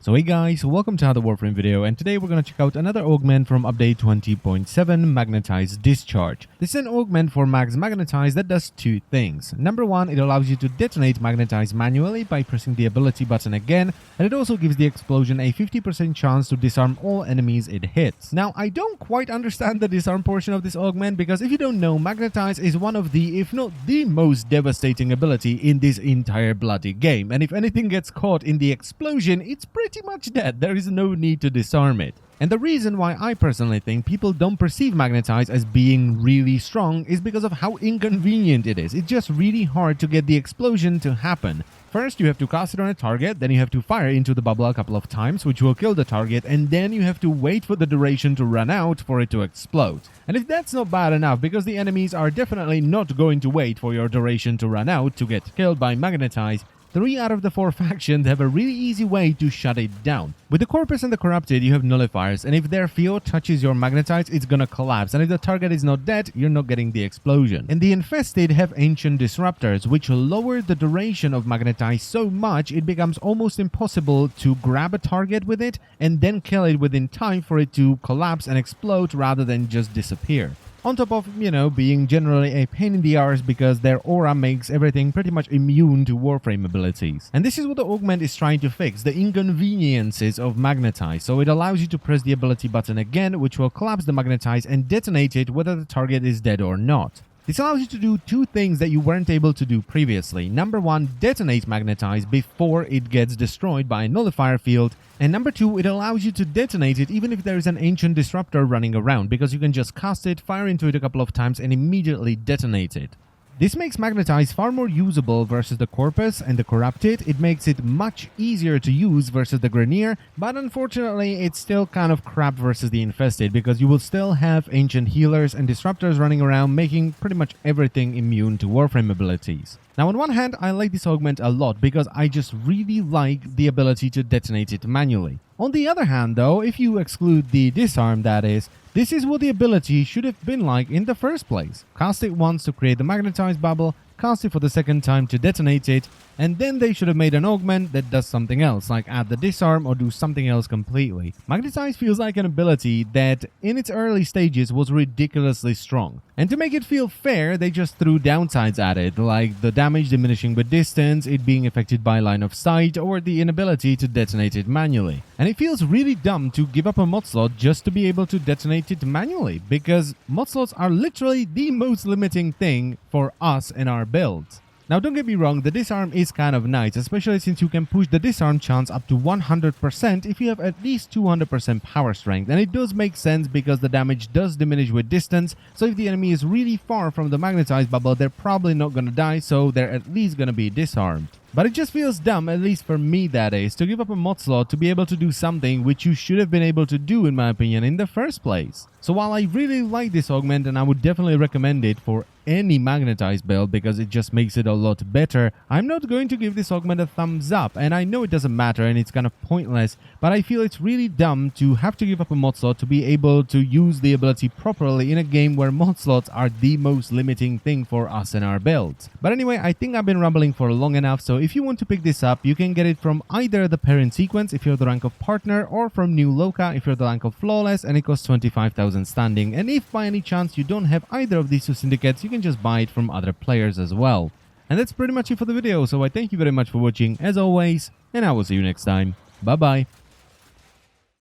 So hey guys, welcome to another Warframe video, and today we're going to check out another augment from update 20.7, Magnetized Discharge. This is an augment for mags Magnetized that does two things. Number one, it allows you to detonate Magnetized manually by pressing the ability button again, and it also gives the explosion a 50% chance to disarm all enemies it hits. Now, I don't quite understand the disarm portion of this augment, because if you don't know, Magnetized is one of the, if not the most devastating ability in this entire bloody game, and if anything gets caught in the explosion, it's pretty much dead. There is no need to disarm it. And the reason why I personally think people don't perceive Magnetized as being really strong is because of how inconvenient it is. It's just really hard to get the explosion to happen. First, you have to cast it on a target, then you have to fire into the bubble a couple of times, which will kill the target, and then you have to wait for the duration to run out for it to explode. And if that's not bad enough, because the enemies are definitely not going to wait for your duration to run out to get killed by Magnetized, 3 out of the 4 factions have a really easy way to shut it down. With the Corpus and the Corrupted, you have nullifiers, and if their field touches your Magnetized, it's gonna collapse, and if the target is not dead, you're not getting the explosion. And the Infested have Ancient Disruptors, which lower the duration of Magnetized so much it becomes almost impossible to grab a target with it and then kill it within time for it to collapse and explode rather than just disappear. On top of, being generally a pain in the arse because their aura makes everything pretty much immune to Warframe abilities. And this is what the augment is trying to fix, the inconveniences of Magnetized. So it allows you to press the ability button again, which will collapse the Magnetized and detonate it whether the target is dead or not. This allows you to do 2 things that you weren't able to do previously. Number 1, detonate Magnetized before it gets destroyed by a nullifier field. And number 2, it allows you to detonate it even if there is an Ancient Disruptor running around, because you can just cast it, fire into it a couple of times, and immediately detonate it. This makes Magnetized far more usable versus the Corpus and the Corrupted. It makes it much easier to use versus the Grenier, but unfortunately it's still kind of crap versus the Infested, because you will still have Ancient Healers and Disruptors running around, making pretty much everything immune to Warframe abilities. Now, on one hand, I like this augment a lot because I just really like the ability to detonate it manually. On the other hand, though, if you exclude the disarm, that is, this is what the ability should have been like in the first place. Cast it once to create the Magnetized bubble, cast it for the second time to detonate it, and then they should have made an augment that does something else, like add the disarm or do something else completely. Magnetized feels like an ability that, in its early stages, was ridiculously strong. And to make it feel fair, they just threw downsides at it, like the damage diminishing with distance, it being affected by line of sight, or the inability to detonate it manually. And it feels really dumb to give up a mod slot just to be able to detonate it manually, because mod slots are literally the most limiting thing for us in our builds. Now, don't get me wrong, the disarm is kind of nice, especially since you can push the disarm chance up to 100% if you have at least 200% power strength, and it does make sense because the damage does diminish with distance, so if the enemy is really far from the Magnetized bubble, they're probably not gonna die, so they're at least gonna be disarmed. But it just feels dumb, at least for me that is, to give up a mod slot to be able to do something which you should have been able to do, in my opinion, in the first place. So while I really like this augment and I would definitely recommend it for any Magnetized build because it just makes it a lot better, I'm not going to give this augment a thumbs up, and I know it doesn't matter and it's kind of pointless, but I feel it's really dumb to have to give up a mod slot to be able to use the ability properly in a game where mod slots are the most limiting thing for us in our builds. But anyway, I think I've been rambling for long enough, so if you want to pick this up, you can get it from either the Parent Sequence if you're the rank of Partner, or from New Loka if you're the rank of Flawless, and it costs 25,000 standing. And if by any chance you don't have either of these 2 syndicates, you can just buy it from other players as well. And that's pretty much it for the video, so I thank you very much for watching as always, and I will see you next time. Bye bye.